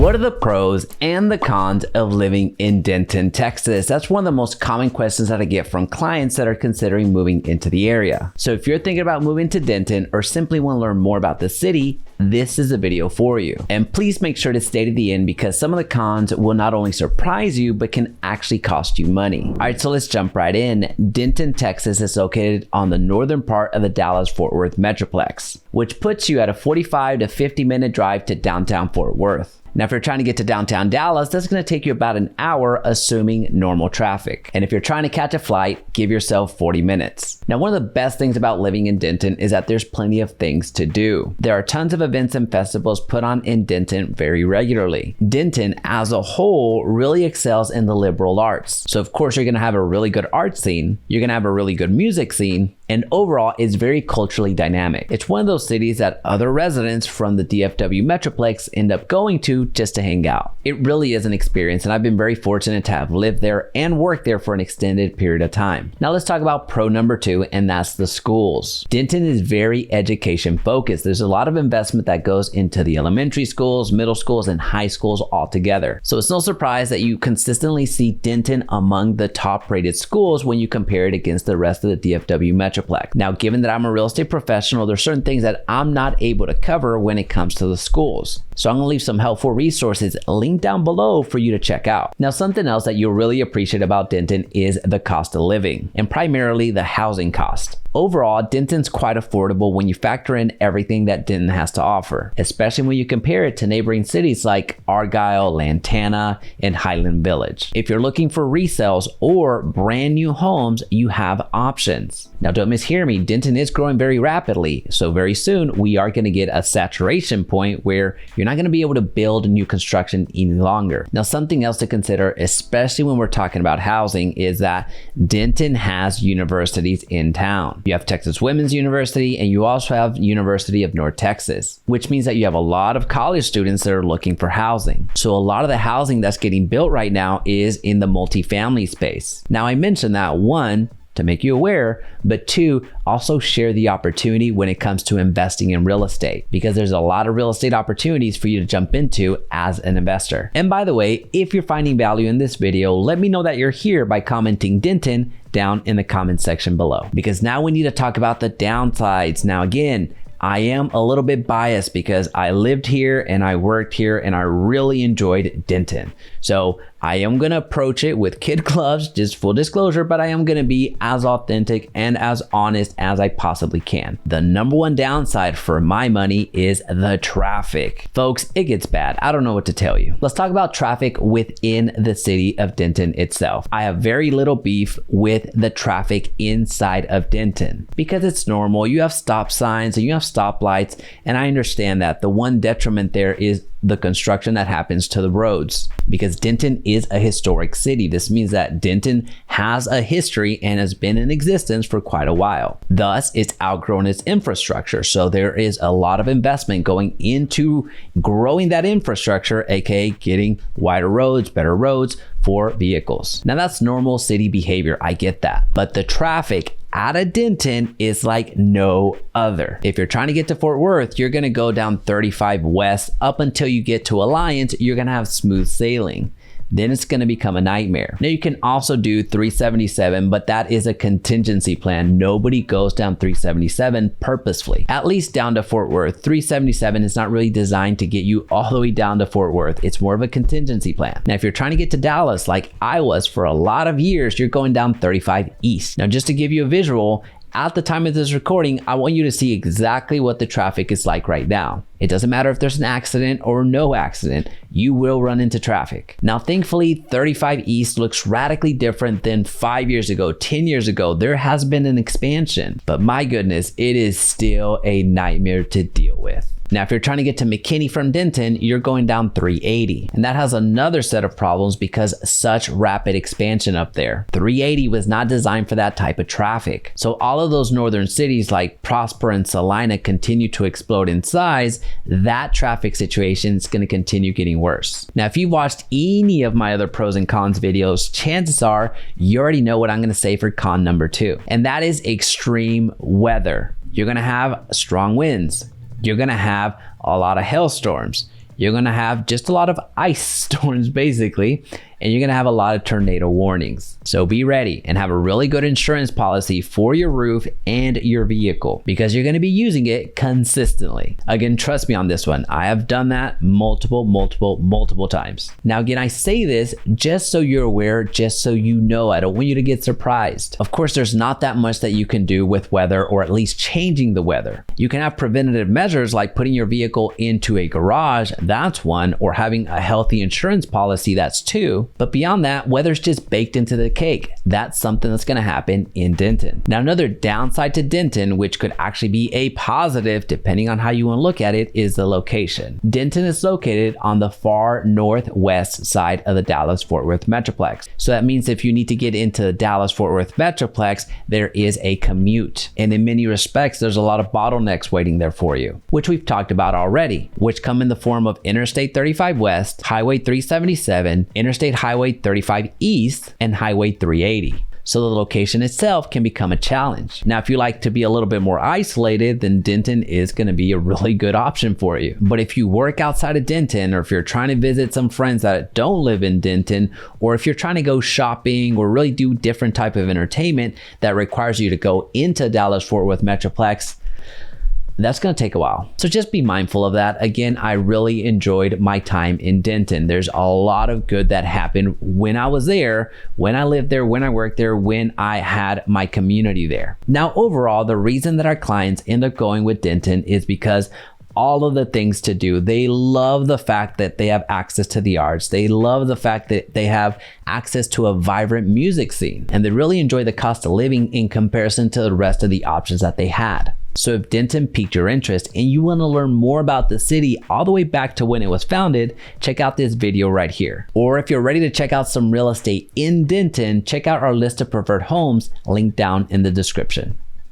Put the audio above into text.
What are the pros and the cons of living in Denton, Texas? That's one of the most common questions that I get from clients that are considering moving into the area. So if you're thinking about moving to Denton or simply want to learn more about the city, this is a video for you. And please make sure to stay to the end because some of the cons will not only surprise you, but can actually cost you money. All right, so let's jump right in. Denton, Texas is located on the northern part of the Dallas-Fort Worth metroplex, which puts you at a 45 to 50 minute drive to downtown Fort Worth. Now, if you're trying to get to downtown Dallas, that's going to take you about an hour, assuming normal traffic. And if you're trying to catch a flight, give yourself 40 minutes. Now, one of the best things about living in Denton is that there's plenty of things to do. There are tons of events and festivals put on in Denton very regularly. Denton, as a whole, really excels in the liberal arts. So, of course, you're going to have a really good art scene. You're going to have a really good music scene. And overall, it's very culturally dynamic. It's one of those cities that other residents from the DFW metroplex end up going to just to hang out. It really is an experience, and I've been very fortunate to have lived there and worked there for an extended period of time. Now let's talk about pro number 2, and that's the schools. Denton is very education focused. There's a lot of investment that goes into the elementary schools, middle schools, and high schools all together. So it's no surprise that you consistently see Denton among the top rated schools when you compare it against the rest of the DFW metroplex. Now, given that I'm a real estate professional, there's certain things that I'm not able to cover when it comes to the schools. So I'm gonna leave some helpful resources linked down below for you to check out. Now, something else that you'll really appreciate about Denton is the cost of living, and primarily the housing cost. Overall, Denton's quite affordable when you factor in everything that Denton has to offer, especially when you compare it to neighboring cities like Argyle, Lantana, and Highland Village. If you're looking for resales or brand new homes, you have options. Now, don't mishear me, Denton is growing very rapidly, so very soon we are going to get a saturation point where you're not going to be able to build new construction any longer. Now, something else to consider, especially when we're talking about housing, is that Denton has universities in town. You have Texas Women's University, and you also have University of North Texas, which means that you have a lot of college students that are looking for housing. So a lot of the housing that's getting built right now is in the multifamily space. Now, I mentioned that, one, to make you aware, but two, also share the opportunity when it comes to investing in real estate, because there's a lot of real estate opportunities for you to jump into as an investor. And by the way, if you're finding value in this video, let me know that you're here by commenting Denton down in the comment section below, because now we need to talk about the downsides. Now, again, I am a little bit biased because I lived here and I worked here and I really enjoyed Denton. So I am going to approach it with kid gloves, just full disclosure, but I am going to be as authentic and as honest as I possibly can. The number one downside for my money is the traffic. Folks, it gets bad. I don't know what to tell you. Let's talk about traffic within the city of Denton itself. I have very little beef with the traffic inside of Denton because it's normal. You have stop signs and you have stoplights, and I understand that. The one detriment there is the construction that happens to the roads, because Denton is a historic city. This means that Denton has a history and has been in existence for quite a while. Thus, it's outgrown its infrastructure. So there is a lot of investment going into growing that infrastructure, aka getting wider roads, better roads for vehicles. Now, that's normal city behavior. I get that. But the traffic out of Denton is like no other. If you're trying to get to Fort Worth, you're going to go down 35 west up until you get to Alliance. You're going to have smooth sailing. Then it's going to become a nightmare. Now, you can also do 377, but that is a contingency plan. Nobody goes down 377 purposefully, at least down to Fort Worth. 377 is not really designed to get you all the way down to Fort Worth. It's more of a contingency plan. Now, if you're trying to get to Dallas, like I was for a lot of years, you're going down 35 east. Now, just to give you a visual, at the time of this recording, I want you to see exactly what the traffic is like right now. It doesn't matter if there's an accident or no accident, you will run into traffic. Now, thankfully, 35 East looks radically different than 5 years ago, 10 years ago. There has been an expansion, but my goodness, it is still a nightmare to deal with. Now, if you're trying to get to McKinney from Denton, you're going down 380. And that has another set of problems because such rapid expansion up there. 380 was not designed for that type of traffic. So all of those northern cities like Prosper and Salina continue to explode in size. That traffic situation is going to continue getting worse. Now, if you've watched any of my other pros and cons videos, chances are you already know what I'm going to say for con number 2. And that is extreme weather. You're going to have strong winds. You're going to have a lot of hailstorms. You're gonna have just a lot of ice storms basically, and you're gonna have a lot of tornado warnings. So be ready and have a really good insurance policy for your roof and your vehicle because you're gonna be using it consistently. Again, trust me on this one. I have done that multiple times. Now again, I say this just so you're aware, just so you know. I don't want you to get surprised. Of course, there's not that much that you can do with weather, or at least changing the weather. You can have preventative measures like putting your vehicle into a garage, that's one, or having a healthy insurance policy, that's two. But beyond that, weather's just baked into the cake. That's something that's gonna happen in Denton. Now, another downside to Denton, which could actually be a positive depending on how you wanna look at it, is the location. Denton is located on the far northwest side of the Dallas-Fort Worth metroplex. So that means if you need to get into the Dallas-Fort Worth metroplex, there is a commute. And in many respects, there's a lot of bottlenecks waiting there for you, which we've talked about already, which come in the form of Interstate 35 West, Highway 377, Interstate Highway 35 East, and Highway 380. So the location itself can become a challenge. Now, if you like to be a little bit more isolated, then Denton is going to be a really good option for you. But if you work outside of Denton, or if you're trying to visit some friends that don't live in Denton, or if you're trying to go shopping or really do different type of entertainment that requires you to go into Dallas-Fort Worth metroplex, that's going to take a while. So just be mindful of that. Again, I really enjoyed my time in Denton. There's a lot of good that happened when I was there, when I lived there, when I worked there, when I had my community there. Now, overall, the reason that our clients end up going with Denton is because all of the things to do. They love the fact that they have access to the arts. They love the fact that they have access to a vibrant music scene. And they really enjoy the cost of living in comparison to the rest of the options that they had. So if Denton piqued your interest and you want to learn more about the city all the way back to when it was founded, check out this video right here. Or if you're ready to check out some real estate in Denton, check out our list of preferred homes linked down in the description.